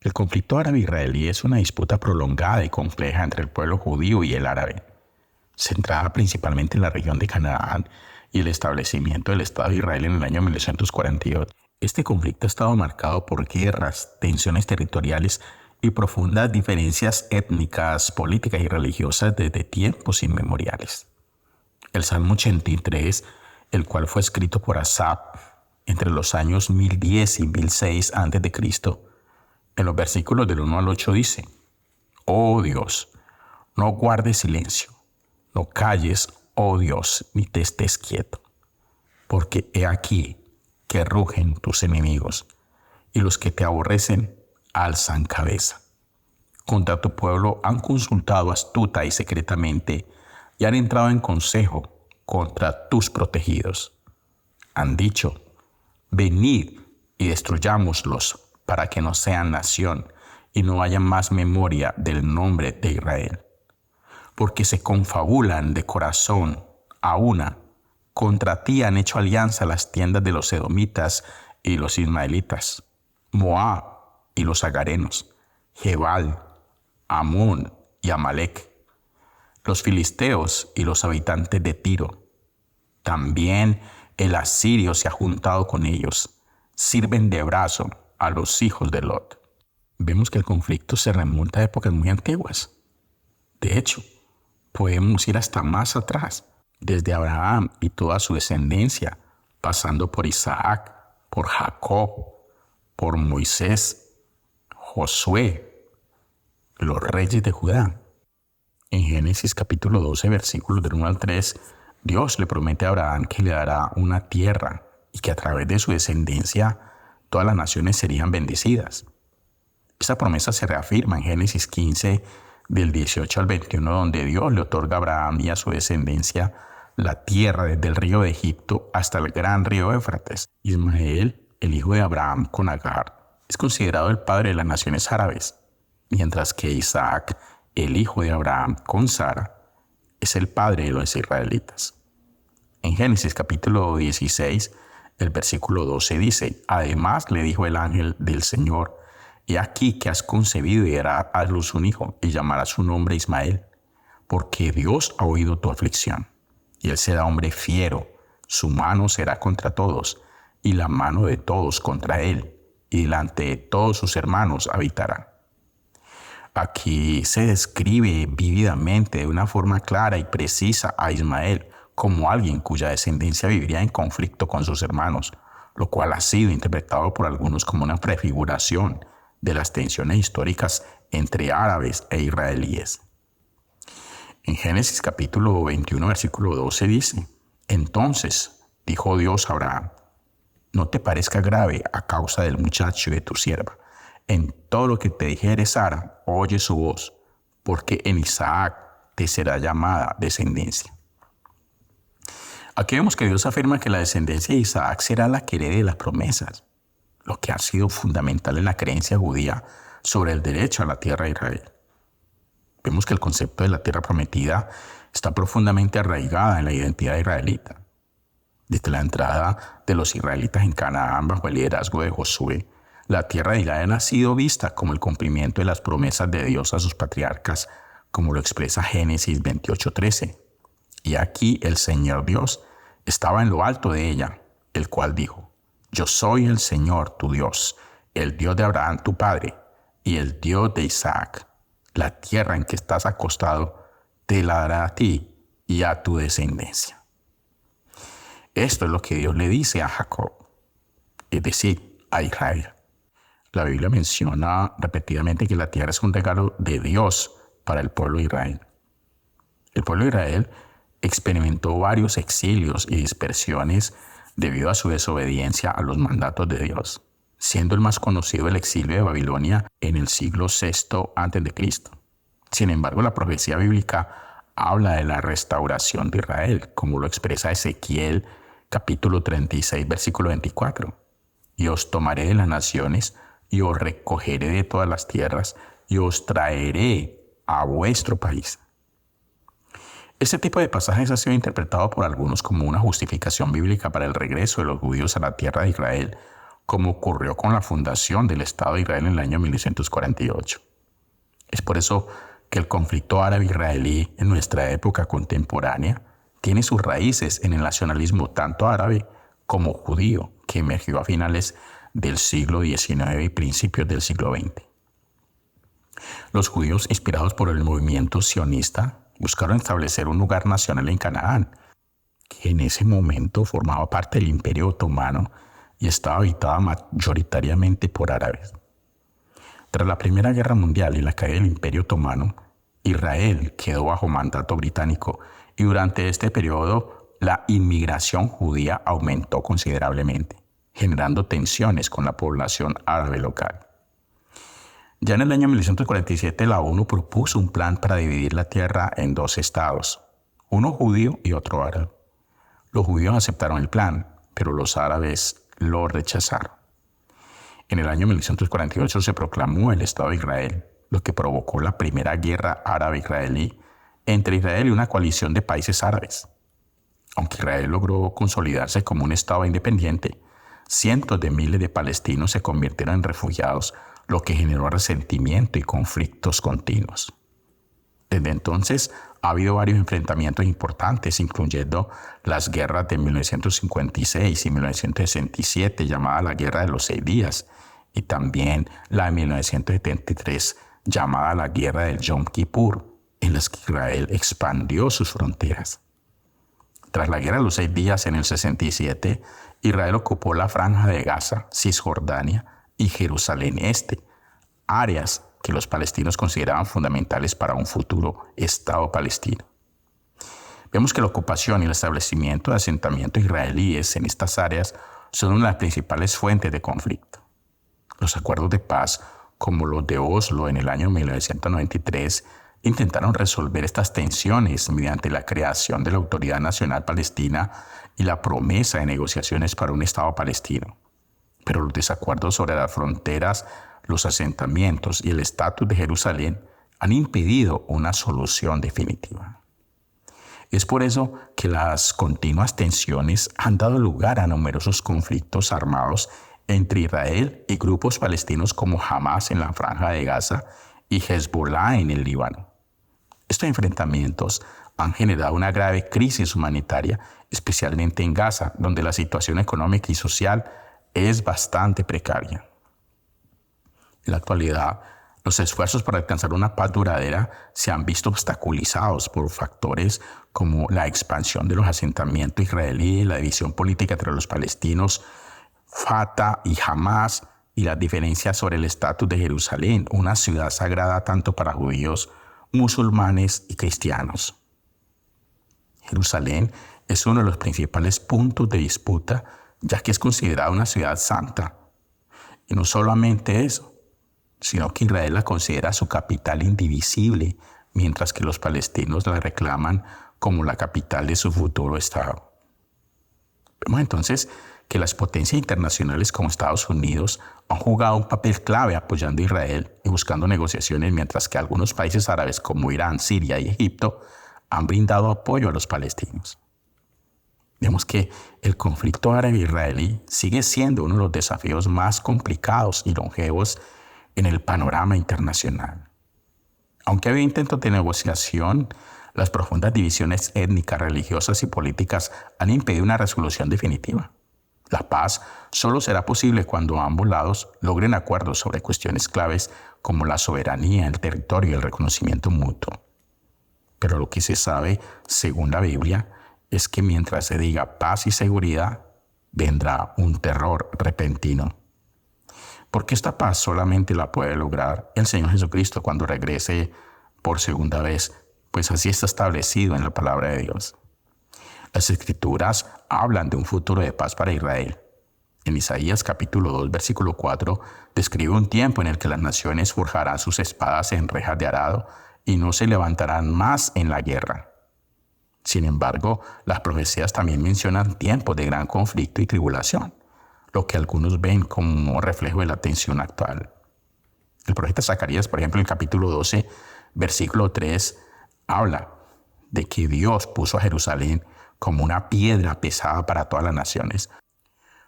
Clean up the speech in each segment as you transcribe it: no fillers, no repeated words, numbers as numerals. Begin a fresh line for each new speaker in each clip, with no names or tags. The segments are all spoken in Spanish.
El conflicto árabe-israelí es una disputa prolongada y compleja entre el pueblo judío y el árabe, centrada principalmente en la región de Canaán y el establecimiento del Estado de Israel en el año 1948. Este conflicto ha estado marcado por guerras, tensiones territoriales y profundas diferencias étnicas, políticas y religiosas desde tiempos inmemoriales. El Salmo 83, el cual fue escrito por Asaf entre los años 1010 y 1006 a.C., en los versículos del 1 al 8 dice: Oh Dios, no guardes silencio, no calles, oh Dios, ni te estés quieto, porque he aquí que rugen tus enemigos, y los que te aborrecen alzan cabeza. Contra tu pueblo han consultado astuta y secretamente, y han entrado en consejo contra tus protegidos. Han dicho: venid y destruyámoslos, para que no sean nación y no haya más memoria del nombre de Israel. Porque se confabulan de corazón a una. Contra ti han hecho alianza las tiendas de los edomitas y los ismaelitas, Moab y los agarenos, Jebal, Amón y Amalek, los filisteos y los habitantes de Tiro. También el asirio se ha juntado con ellos, sirven de brazo a los hijos de Lot. Vemos que el conflicto se remonta a épocas muy antiguas. De hecho, podemos ir hasta más atrás, desde Abraham y toda su descendencia, pasando por Isaac, por Jacob, por Moisés, Josué, los reyes de Judá. En Génesis capítulo 12, versículos del 1 al 3, Dios le promete a Abraham que le dará una tierra y que a través de su descendencia todas las naciones serían bendecidas. Esta promesa se reafirma en Génesis 15, del 18 al 21, donde Dios le otorga a Abraham y a su descendencia la tierra desde el río de Egipto hasta el gran río Éufrates. Ismael, el hijo de Abraham con Agar, es considerado el padre de las naciones árabes, mientras que Isaac, el hijo de Abraham con Sara, es el padre de los israelitas. En Génesis capítulo 16, el versículo 12 dice: además le dijo el ángel del Señor: he aquí que has concebido y darás a luz un hijo, y llamarás su nombre Ismael, porque Dios ha oído tu aflicción. Y él será hombre fiero, su mano será contra todos, y la mano de todos contra él, y delante de todos sus hermanos habitará. Aquí se describe vívidamente, de una forma clara y precisa, a Ismael como alguien cuya descendencia viviría en conflicto con sus hermanos, lo cual ha sido interpretado por algunos como una prefiguración de las tensiones históricas entre árabes e israelíes. En Génesis capítulo 21, versículo 12 dice: entonces dijo Dios a Abraham: no te parezca grave a causa del muchacho y de tu sierva. En todo lo que te dijere Sara, oye su voz, porque en Isaac te será llamada descendencia. Aquí vemos que Dios afirma que la descendencia de Isaac será la que herede las promesas, lo que ha sido fundamental en la creencia judía sobre el derecho a la tierra de Israel. Vemos que el concepto de la tierra prometida está profundamente arraigada en la identidad israelita. Desde la entrada de los israelitas en Canaán bajo el liderazgo de Josué, la tierra de Israel ha sido vista como el cumplimiento de las promesas de Dios a sus patriarcas, como lo expresa Génesis 28:13. Y aquí el Señor Dios estaba en lo alto de ella, el cual dijo: yo soy el Señor tu Dios, el Dios de Abraham tu padre, y el Dios de Isaac. La tierra en que estás acostado te la dará a ti y a tu descendencia. Esto es lo que Dios le dice a Jacob, es decir, a Israel. La Biblia menciona repetidamente que la tierra es un regalo de Dios para el pueblo de Israel. El pueblo de Israel experimentó varios exilios y dispersiones debido a su desobediencia a los mandatos de Dios, siendo el más conocido el exilio de Babilonia en el siglo VI a.C. Sin embargo, la profecía bíblica habla de la restauración de Israel, como lo expresa Ezequiel capítulo 36, versículo 24. Y os tomaré de las naciones, y os recogeré de todas las tierras, y os traeré a vuestro país. Este tipo de pasajes ha sido interpretado por algunos como una justificación bíblica para el regreso de los judíos a la tierra de Israel, como ocurrió con la fundación del Estado de Israel en el año 1948. Es por eso que el conflicto árabe-israelí en nuestra época contemporánea tiene sus raíces en el nacionalismo tanto árabe como judío que emergió a finales del siglo XIX y principios del siglo XX. Los judíos, inspirados por el movimiento sionista, buscaron establecer un lugar nacional en Canaán, que en ese momento formaba parte del Imperio Otomano y estaba habitada mayoritariamente por árabes. Tras la Primera Guerra Mundial y la caída del Imperio Otomano, Israel quedó bajo mandato británico y durante este periodo la inmigración judía aumentó considerablemente, generando tensiones con la población árabe local. Ya en el año 1947 la ONU propuso un plan para dividir la tierra en dos estados, uno judío y otro árabe. Los judíos aceptaron el plan, pero los árabes lo rechazaron. En el año 1948 se proclamó el Estado de Israel, lo que provocó la primera guerra árabe-israelí entre Israel y una coalición de países árabes. Aunque Israel logró consolidarse como un Estado independiente, cientos de miles de palestinos se convirtieron en refugiados, lo que generó resentimiento y conflictos continuos. Desde entonces ha habido varios enfrentamientos importantes, incluyendo las guerras de 1956 y 1967, llamada la Guerra de los 6 Días, y también la de 1973, llamada la Guerra del Yom Kippur, en las que Israel expandió sus fronteras. Tras la Guerra de los 6 Días en el 67, Israel ocupó la Franja de Gaza, Cisjordania y Jerusalén Este, áreas que los palestinos consideraban fundamentales para un futuro Estado palestino. Vemos que la ocupación y el establecimiento de asentamientos israelíes en estas áreas son una de las principales fuentes de conflicto. Los acuerdos de paz, como los de Oslo en el año 1993, intentaron resolver estas tensiones mediante la creación de la Autoridad Nacional Palestina y la promesa de negociaciones para un Estado palestino. Pero los desacuerdos sobre las fronteras, los asentamientos y el estatus de Jerusalén han impedido una solución definitiva. Es por eso que las continuas tensiones han dado lugar a numerosos conflictos armados entre Israel y grupos palestinos como Hamas en la Franja de Gaza y Hezbollah en el Líbano. Estos enfrentamientos han generado una grave crisis humanitaria, especialmente en Gaza, donde la situación económica y social es bastante precaria. En la actualidad, los esfuerzos para alcanzar una paz duradera se han visto obstaculizados por factores como la expansión de los asentamientos israelíes, la división política entre los palestinos, Fatah y Hamas, y las diferencias sobre el estatus de Jerusalén, una ciudad sagrada tanto para judíos, musulmanes y cristianos. Jerusalén es uno de los principales puntos de disputa, ya que es considerada una ciudad santa. Y no solamente eso, sino que Israel la considera su capital indivisible, mientras que los palestinos la reclaman como la capital de su futuro Estado. Vemos entonces que las potencias internacionales como Estados Unidos han jugado un papel clave apoyando a Israel y buscando negociaciones, mientras que algunos países árabes como Irán, Siria y Egipto han brindado apoyo a los palestinos. Vemos que el conflicto árabe-israelí sigue siendo uno de los desafíos más complicados y longevos en el panorama internacional. Aunque había intentos de negociación, las profundas divisiones étnicas, religiosas y políticas han impedido una resolución definitiva. La paz solo será posible cuando ambos lados logren acuerdos sobre cuestiones claves como la soberanía, el territorio y el reconocimiento mutuo. Pero lo que se sabe, según la Biblia, es que mientras se diga paz y seguridad, vendrá un terror repentino. Porque esta paz solamente la puede lograr el Señor Jesucristo cuando regrese por segunda vez, pues así está establecido en la palabra de Dios. Las Escrituras hablan de un futuro de paz para Israel. En Isaías capítulo 2, versículo 4, describe un tiempo en el que las naciones forjarán sus espadas en rejas de arado y no se levantarán más en la guerra. Sin embargo, las profecías también mencionan tiempos de gran conflicto y tribulación, lo que algunos ven como reflejo de la tensión actual. El profeta Zacarías, por ejemplo, en el capítulo 12, versículo 3, habla de que Dios puso a Jerusalén como una piedra pesada para todas las naciones,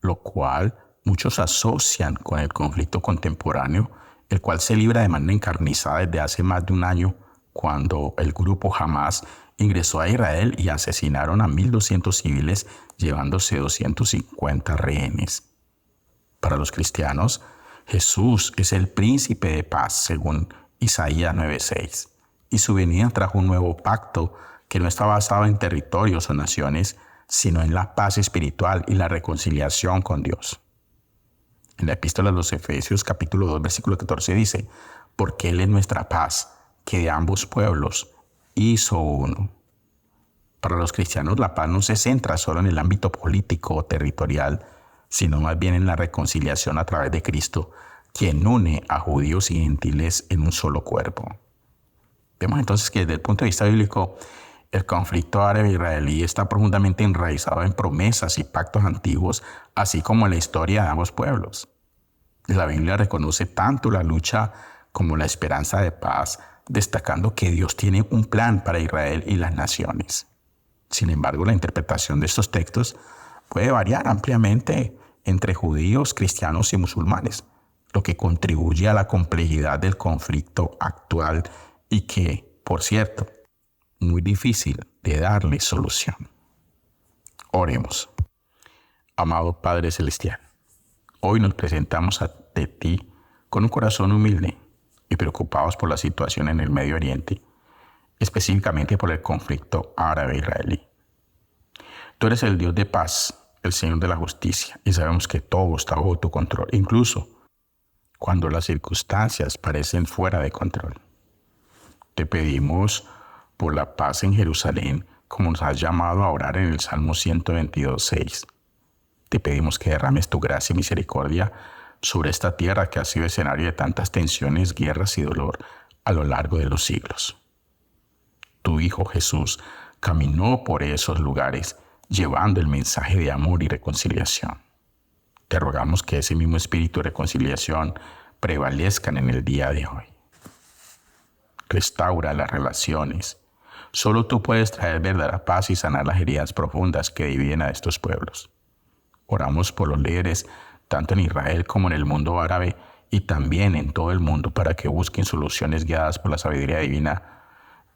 lo cual muchos asocian con el conflicto contemporáneo, el cual se libra de manera encarnizada desde hace más de un año, cuando el grupo Hamas ingresó a Israel y asesinaron a 1.200 civiles, llevándose 250 rehenes. Para los cristianos, Jesús es el príncipe de paz, según Isaías 9:6, y su venida trajo un nuevo pacto que no está basado en territorios o naciones, sino en la paz espiritual y la reconciliación con Dios. En la epístola a los Efesios, capítulo 2, versículo 14 dice, porque Él es nuestra paz, que de ambos pueblos hizo uno. Para los cristianos, la paz no se centra solo en el ámbito político o territorial, sino más bien en la reconciliación a través de Cristo, quien une a judíos y gentiles en un solo cuerpo. Vemos entonces que desde el punto de vista bíblico, el conflicto árabe-israelí está profundamente enraizado en promesas y pactos antiguos, así como en la historia de ambos pueblos. La Biblia reconoce tanto la lucha como la esperanza de paz, destacando que Dios tiene un plan para Israel y las naciones. Sin embargo, la interpretación de estos textos puede variar ampliamente entre judíos, cristianos y musulmanes, lo que contribuye a la complejidad del conflicto actual y que, por cierto, muy difícil de darle solución. Oremos. Amado Padre Celestial, hoy nos presentamos ante ti con un corazón humilde y preocupados por la situación en el Medio Oriente, específicamente por el conflicto árabe-israelí. Tú eres el Dios de paz, el Señor de la justicia, y sabemos que todo está bajo tu control, incluso cuando las circunstancias parecen fuera de control. Te pedimos por la paz en Jerusalén, como nos has llamado a orar en el Salmo 122:6. Te pedimos que derrames tu gracia y misericordia sobre esta tierra que ha sido escenario de tantas tensiones, guerras y dolor a lo largo de los siglos. Tu Hijo Jesús caminó por esos lugares llevando el mensaje de amor y reconciliación. Te rogamos que ese mismo espíritu de reconciliación prevalezca en el día de hoy. Restaura las relaciones. Solo tú puedes traer verdadera paz y sanar las heridas profundas que dividen a estos pueblos. Oramos por los líderes, tanto en Israel como en el mundo árabe y también en todo el mundo, para que busquen soluciones guiadas por la sabiduría divina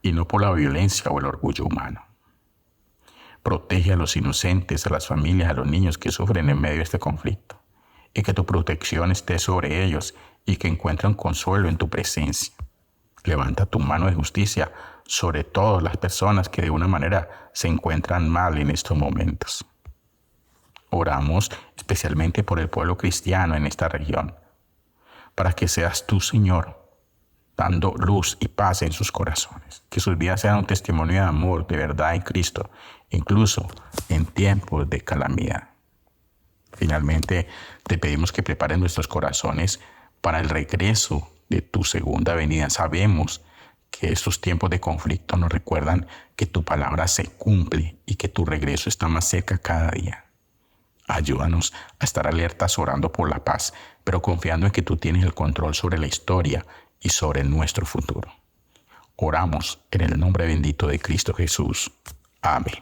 y no por la violencia o el orgullo humano. Protege a los inocentes, a las familias, a los niños que sufren en medio de este conflicto, y que tu protección esté sobre ellos y que encuentren consuelo en tu presencia. Levanta tu mano de justicia sobre todas las personas que de una manera se encuentran mal en estos momentos. Oramos especialmente por el pueblo cristiano en esta región, para que seas tú, Señor, dando luz y paz en sus corazones. Que sus vidas sean un testimonio de amor, de verdad en Cristo, incluso en tiempos de calamidad. Finalmente, te pedimos que prepares nuestros corazones para el regreso de tu segunda venida. Sabemos que estos tiempos de conflicto nos recuerdan que tu palabra se cumple y que tu regreso está más cerca cada día. Ayúdanos a estar alertas orando por la paz, pero confiando en que tú tienes el control sobre la historia y sobre nuestro futuro. Oramos en el nombre bendito de Cristo Jesús. Amén.